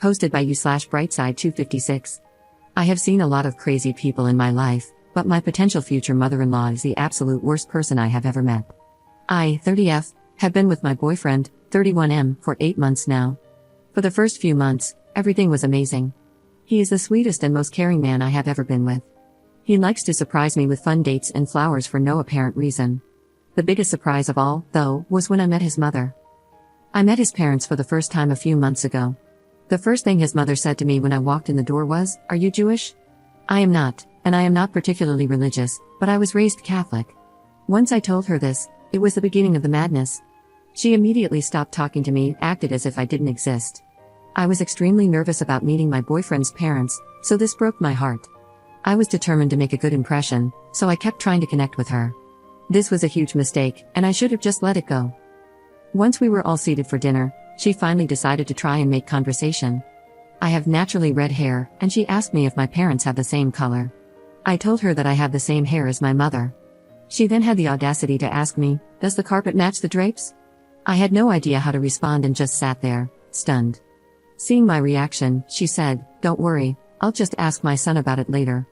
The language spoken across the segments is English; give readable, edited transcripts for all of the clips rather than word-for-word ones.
Hosted by you/Brightside256. I have seen a lot of crazy people in my life, but my potential future mother-in-law is the absolute worst person I have ever met. I, 30F, have been with my boyfriend, 31M, for 8 months now. For the first few months, everything was amazing. He is the sweetest and most caring man I have ever been with. He likes to surprise me with fun dates and flowers for no apparent reason. The biggest surprise of all, though, was when I met his mother. I met his parents for the first time a few months ago. The first thing his mother said to me when I walked in the door was, "Are you Jewish?" I am not, and I am not particularly religious, but I was raised Catholic. Once I told her this, it was the beginning of the madness. She immediately stopped talking to me and acted as if I didn't exist. I was extremely nervous about meeting my boyfriend's parents, so this broke my heart. I was determined to make a good impression, so I kept trying to connect with her. This was a huge mistake, and I should have just let it go. Once we were all seated for dinner, she finally decided to try and make conversation. I have naturally red hair, and she asked me if my parents have the same color. I told her that I have the same hair as my mother. She then had the audacity to ask me, "Does the carpet match the drapes?" I had no idea how to respond and just sat there, stunned. Seeing my reaction, she said, "Don't worry, I'll just ask my son about it later."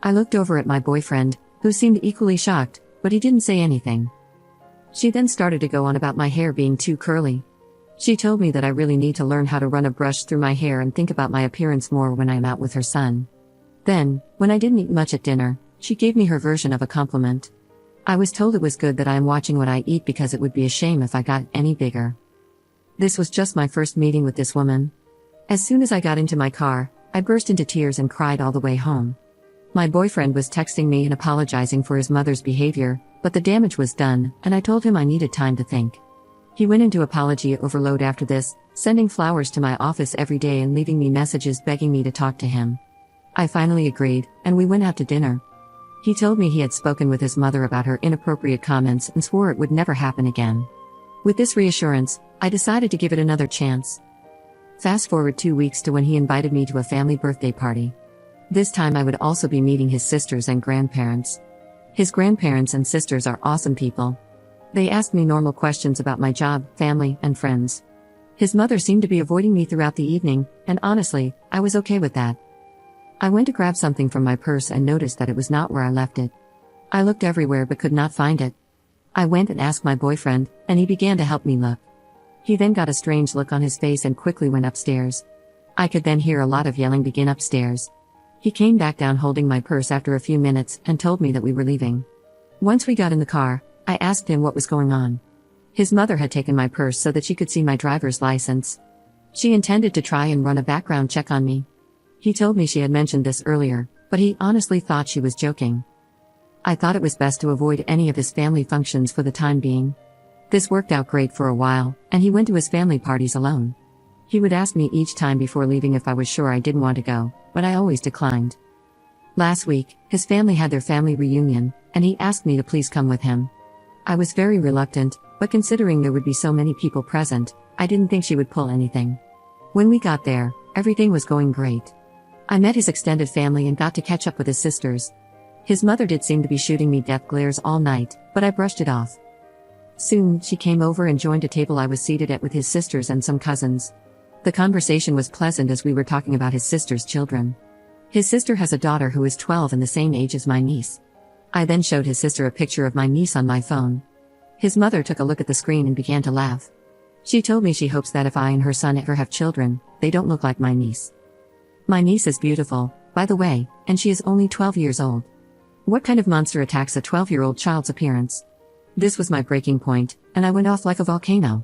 I looked over at my boyfriend, who seemed equally shocked, but he didn't say anything. She then started to go on about my hair being too curly. She told me that I really need to learn how to run a brush through my hair and think about my appearance more when I'm out with her son. Then, when I didn't eat much at dinner, she gave me her version of a compliment. I was told it was good that I am watching what I eat because it would be a shame if I got any bigger. This was just my first meeting with this woman. As soon as I got into my car, I burst into tears and cried all the way home. My boyfriend was texting me and apologizing for his mother's behavior, but the damage was done, and I told him I needed time to think. He went into apology overload after this, sending flowers to my office every day and leaving me messages begging me to talk to him. I finally agreed, and we went out to dinner. He told me he had spoken with his mother about her inappropriate comments and swore it would never happen again. With this reassurance, I decided to give it another chance. Fast forward 2 weeks to when he invited me to a family birthday party. This time I would also be meeting his sisters and grandparents. His grandparents and sisters are awesome people. They asked me normal questions about my job, family, and friends. His mother seemed to be avoiding me throughout the evening, and honestly, I was okay with that. I went to grab something from my purse and noticed that it was not where I left it. I looked everywhere but could not find it. I went and asked my boyfriend, and he began to help me look. He then got a strange look on his face and quickly went upstairs. I could then hear a lot of yelling begin upstairs. He came back down holding my purse after a few minutes and told me that we were leaving. Once we got in the car, I asked him what was going on. His mother had taken my purse so that she could see my driver's license. She intended to try and run a background check on me. He told me she had mentioned this earlier, but he honestly thought she was joking. I thought it was best to avoid any of his family functions for the time being. This worked out great for a while, and he went to his family parties alone. He would ask me each time before leaving if I was sure I didn't want to go, but I always declined. Last week, his family had their family reunion, and he asked me to please come with him. I was very reluctant, but considering there would be so many people present, I didn't think she would pull anything. When we got there, everything was going great. I met his extended family and got to catch up with his sisters. His mother did seem to be shooting me death glares all night, but I brushed it off. Soon, she came over and joined a table I was seated at with his sisters and some cousins. The conversation was pleasant as we were talking about his sister's children. His sister has a daughter who is 12 and the same age as my niece. I then showed his sister a picture of my niece on my phone. His mother took a look at the screen and began to laugh. She told me she hopes that if I and her son ever have children, they don't look like my niece. My niece is beautiful, by the way, and she is only 12 years old. What kind of monster attacks a 12-year-old child's appearance? This was my breaking point, and I went off like a volcano.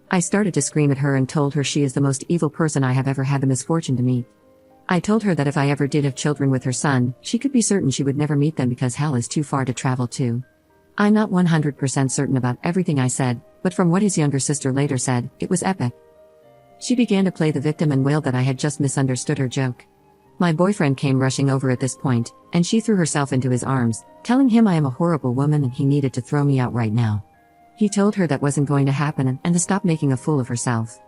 I started to scream at her and told her she is the most evil person I have ever had the misfortune to meet. I told her that if I ever did have children with her son, she could be certain she would never meet them because hell is too far to travel to. I'm not 100% certain about everything I said, but from what his younger sister later said, it was epic. She began to play the victim and wailed that I had just misunderstood her joke. My boyfriend came rushing over at this point, and she threw herself into his arms, telling him I am a horrible woman and he needed to throw me out right now. He told her that wasn't going to happen and to stop making a fool of herself.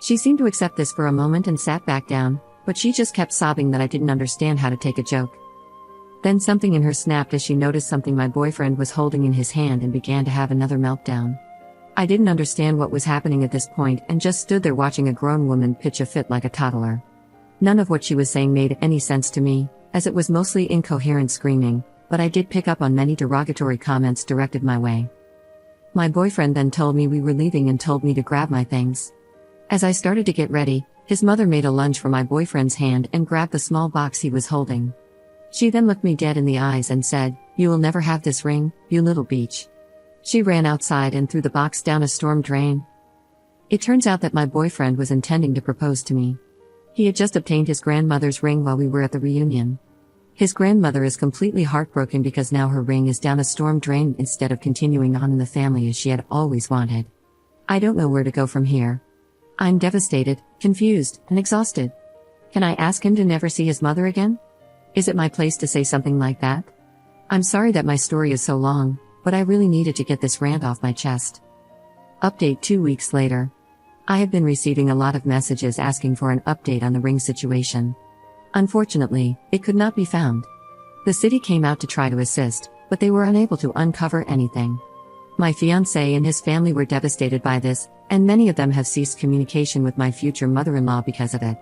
She seemed to accept this for a moment and sat back down, but she just kept sobbing that I didn't understand how to take a joke. Then something in her snapped as she noticed something my boyfriend was holding in his hand and began to have another meltdown. I didn't understand what was happening at this point and just stood there watching a grown woman pitch a fit like a toddler. None of what she was saying made any sense to me, as it was mostly incoherent screaming, but I did pick up on many derogatory comments directed my way. My boyfriend then told me we were leaving and told me to grab my things. As I started to get ready, his mother made a lunge for my boyfriend's hand and grabbed the small box he was holding. She then looked me dead in the eyes and said, "You will never have this ring, you little beach." She ran outside and threw the box down a storm drain. It turns out that my boyfriend was intending to propose to me. He had just obtained his grandmother's ring while we were at the reunion. His grandmother is completely heartbroken because now her ring is down a storm drain instead of continuing on in the family as she had always wanted. I don't know where to go from here. I'm devastated, confused, and exhausted. Can I ask him to never see his mother again? Is it my place to say something like that? I'm sorry that my story is so long, but I really needed to get this rant off my chest. Update 2 weeks later. I have been receiving a lot of messages asking for an update on the ring situation. Unfortunately, it could not be found. The city came out to try to assist, but they were unable to uncover anything. My fiancé and his family were devastated by this, and many of them have ceased communication with my future mother-in-law because of it.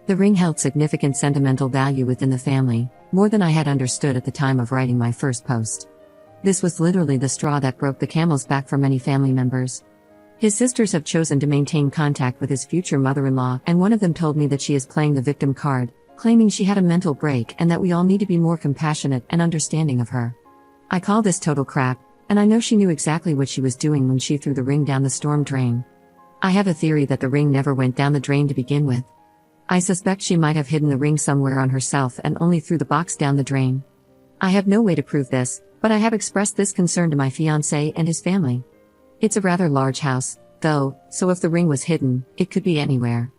The ring held significant sentimental value within the family, more than I had understood at the time of writing my first post. This was literally the straw that broke the camel's back for many family members. His sisters have chosen to maintain contact with his future mother-in-law, and one of them told me that she is playing the victim card, claiming she had a mental break and that we all need to be more compassionate and understanding of her. I call this total crap, and I know she knew exactly what she was doing when she threw the ring down the storm drain. I have a theory that the ring never went down the drain to begin with. I suspect she might have hidden the ring somewhere on herself and only threw the box down the drain. I have no way to prove this, but I have expressed this concern to my fiancé and his family. It's a rather large house, though, so if the ring was hidden, it could be anywhere.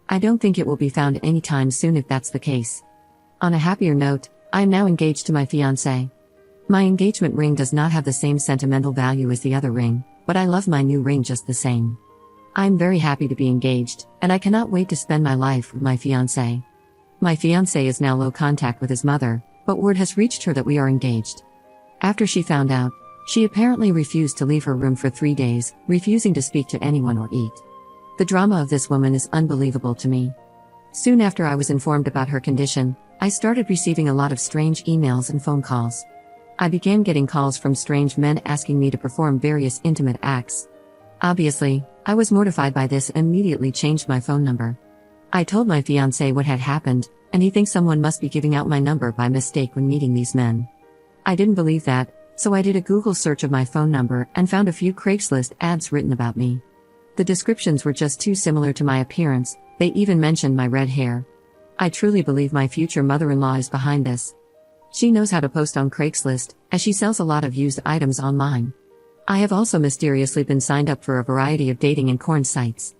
I don't think it will be found anytime soon if that's the case. On a happier note, I am now engaged to my fiancé. My engagement ring does not have the same sentimental value as the other ring, but I love my new ring just the same. I'm very happy to be engaged, and I cannot wait to spend my life with my fiancé. My fiancé is now low contact with his mother, but word has reached her that we are engaged. After she found out, she apparently refused to leave her room for 3 days, refusing to speak to anyone or eat. The drama of this woman is unbelievable to me. Soon after I was informed about her condition, I started receiving a lot of strange emails and phone calls. I began getting calls from strange men asking me to perform various intimate acts. Obviously, I was mortified by this and immediately changed my phone number. I told my fiancé what had happened, and he thinks someone must be giving out my number by mistake when meeting these men. I didn't believe that, so I did a Google search of my phone number and found a few Craigslist ads written about me. The descriptions were just too similar to my appearance, they even mentioned my red hair. I truly believe my future mother-in-law is behind this. She knows how to post on Craigslist, as she sells a lot of used items online. I have also mysteriously been signed up for a variety of dating and porn sites.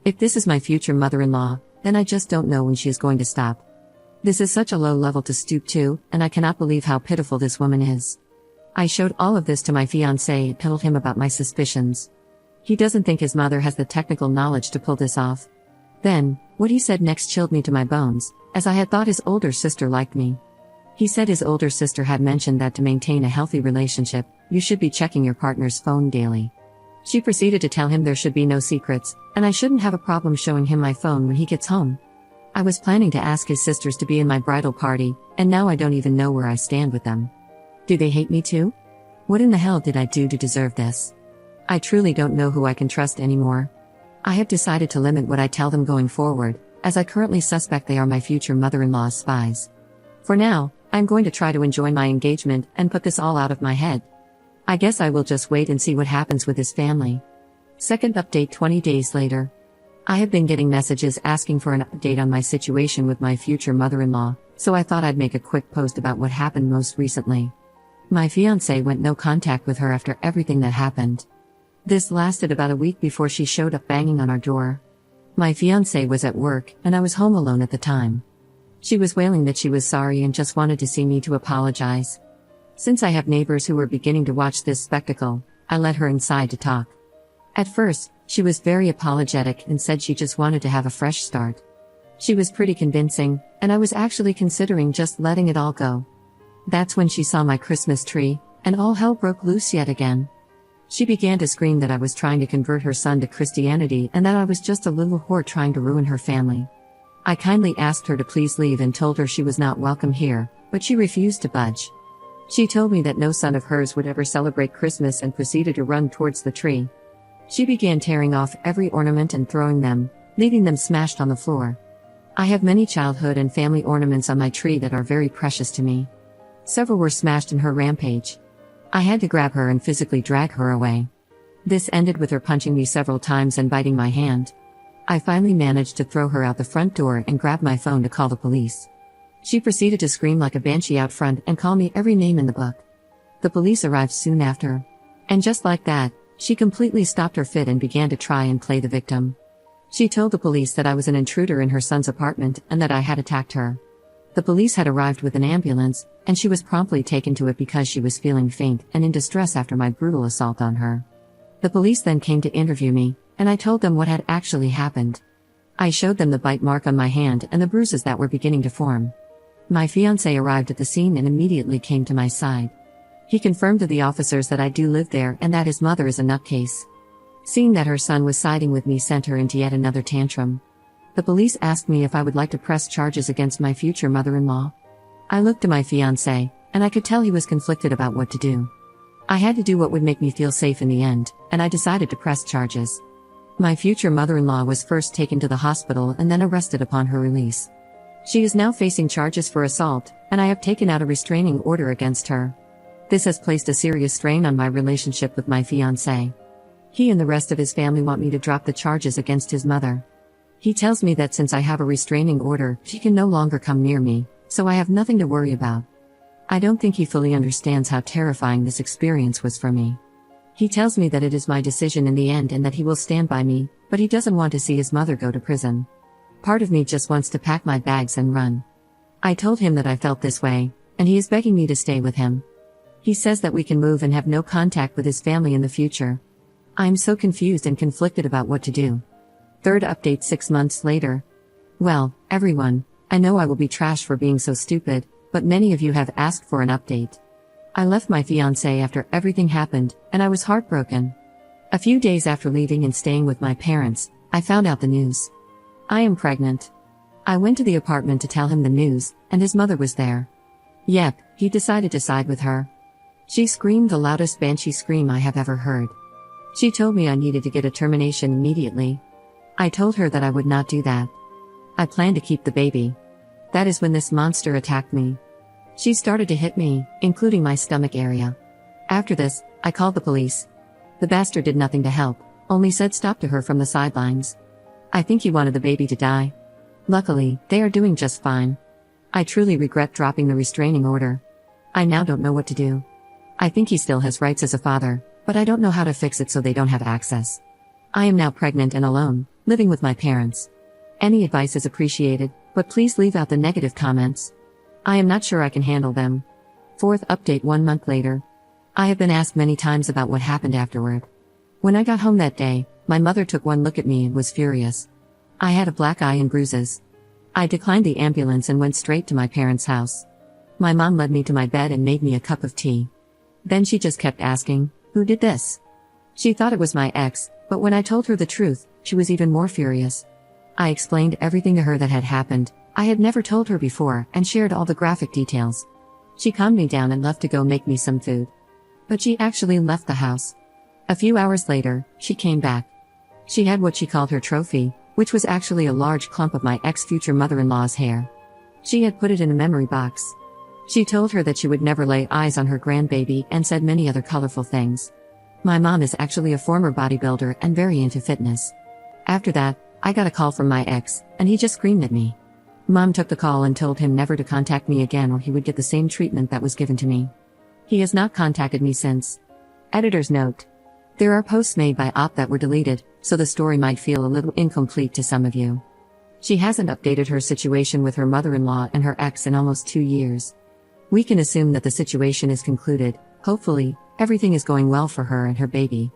If this is my future mother-in-law, then I just don't know when she is going to stop. This is such a low level to stoop to, and I cannot believe how pitiful this woman is. I showed all of this to my fiancé and told him about my suspicions. He doesn't think his mother has the technical knowledge to pull this off. Then, what he said next chilled me to my bones, as I had thought his older sister liked me. He said his older sister had mentioned that to maintain a healthy relationship, you should be checking your partner's phone daily. She proceeded to tell him there should be no secrets, and I shouldn't have a problem showing him my phone when he gets home. I was planning to ask his sisters to be in my bridal party, and now I don't even know where I stand with them. Do they hate me too? What in the hell did I do to deserve this? I truly don't know who I can trust anymore. I have decided to limit what I tell them going forward, as I currently suspect they are my future mother-in-law's spies. For now, I'm going to try to enjoy my engagement and put this all out of my head. I guess I will just wait and see what happens with his family. Second update 20 days later. I have been getting messages asking for an update on my situation with my future mother-in-law, so I thought I'd make a quick post about what happened most recently. My fiancé went no contact with her after everything that happened. This lasted about a week before she showed up banging on our door. My fiancé was at work, and I was home alone at the time. She was wailing that she was sorry and just wanted to see me to apologize. Since I have neighbors who were beginning to watch this spectacle, I let her inside to talk. At first, she was very apologetic and said she just wanted to have a fresh start. She was pretty convincing, and I was actually considering just letting it all go. That's when she saw my Christmas tree, and all hell broke loose yet again. She began to scream that I was trying to convert her son to Christianity and that I was just a little whore trying to ruin her family. I kindly asked her to please leave and told her she was not welcome here, but she refused to budge. She told me that no son of hers would ever celebrate Christmas and proceeded to run towards the tree. She began tearing off every ornament and throwing them, leaving them smashed on the floor. I have many childhood and family ornaments on my tree that are very precious to me. Several were smashed in her rampage. I had to grab her and physically drag her away. This ended with her punching me several times and biting my hand. I finally managed to throw her out the front door and grab my phone to call the police. She proceeded to scream like a banshee out front and call me every name in the book. The police arrived soon after. And just like that, she completely stopped her fit and began to try and play the victim. She told the police that I was an intruder in her son's apartment and that I had attacked her. The police had arrived with an ambulance, and she was promptly taken to it because she was feeling faint and in distress after my brutal assault on her. The police then came to interview me, and I told them what had actually happened. I showed them the bite mark on my hand and the bruises that were beginning to form. My fiancé arrived at the scene and immediately came to my side. He confirmed to the officers that I do live there and that his mother is a nutcase. Seeing that her son was siding with me sent her into yet another tantrum. The police asked me if I would like to press charges against my future mother-in-law. I looked at my fiancé, and I could tell he was conflicted about what to do. I had to do what would make me feel safe in the end, and I decided to press charges. My future mother-in-law was first taken to the hospital and then arrested upon her release. She is now facing charges for assault, and I have taken out a restraining order against her. This has placed a serious strain on my relationship with my fiancé. He and the rest of his family want me to drop the charges against his mother. He tells me that since I have a restraining order, she can no longer come near me, so I have nothing to worry about. I don't think he fully understands how terrifying this experience was for me. He tells me that it is my decision in the end and that he will stand by me, but he doesn't want to see his mother go to prison. Part of me just wants to pack my bags and run. I told him that I felt this way, and he is begging me to stay with him. He says that we can move and have no contact with his family in the future. I am so confused and conflicted about what to do. Third update 6 months later. Well, everyone, I know I will be trashed for being so stupid, but many of you have asked for an update. I left my fiancé after everything happened, and I was heartbroken. A few days after leaving and staying with my parents, I found out the news. I am pregnant. I went to the apartment to tell him the news, and his mother was there. Yep, he decided to side with her. She screamed the loudest banshee scream I have ever heard. She told me I needed to get a termination immediately. I told her that I would not do that. I planned to keep the baby. That is when this monster attacked me. She started to hit me, including my stomach area. After this, I called the police. The bastard did nothing to help, only said stop to her from the sidelines. I think he wanted the baby to die. Luckily, they are doing just fine. I truly regret dropping the restraining order. I now don't know what to do. I think he still has rights as a father, but I don't know how to fix it so they don't have access. I am now pregnant and alone, living with my parents. Any advice is appreciated, but please leave out the negative comments. I am not sure I can handle them. Fourth update 1 month later. I have been asked many times about what happened afterward. When I got home that day, my mother took one look at me and was furious. I had a black eye and bruises. I declined the ambulance and went straight to my parents' house. My mom led me to my bed and made me a cup of tea. Then she just kept asking, "Who did this?" She thought it was my ex, but when I told her the truth, she was even more furious. I explained everything to her that had happened. I had never told her before and shared all the graphic details. She calmed me down and left to go make me some food. But she actually left the house. A few hours later, she came back. She had what she called her trophy, which was actually a large clump of my ex-future mother-in-law's hair. She had put it in a memory box. She told her that she would never lay eyes on her grandbaby and said many other colorful things. My mom is actually a former bodybuilder and very into fitness. After that, I got a call from my ex, and he just screamed at me. Mom took the call and told him never to contact me again or he would get the same treatment that was given to me. He has not contacted me since. Editor's note. There are posts made by Op that were deleted, so the story might feel a little incomplete to some of you. She hasn't updated her situation with her mother-in-law and her ex in almost 2 years. We can assume that the situation is concluded. Hopefully, everything is going well for her and her baby.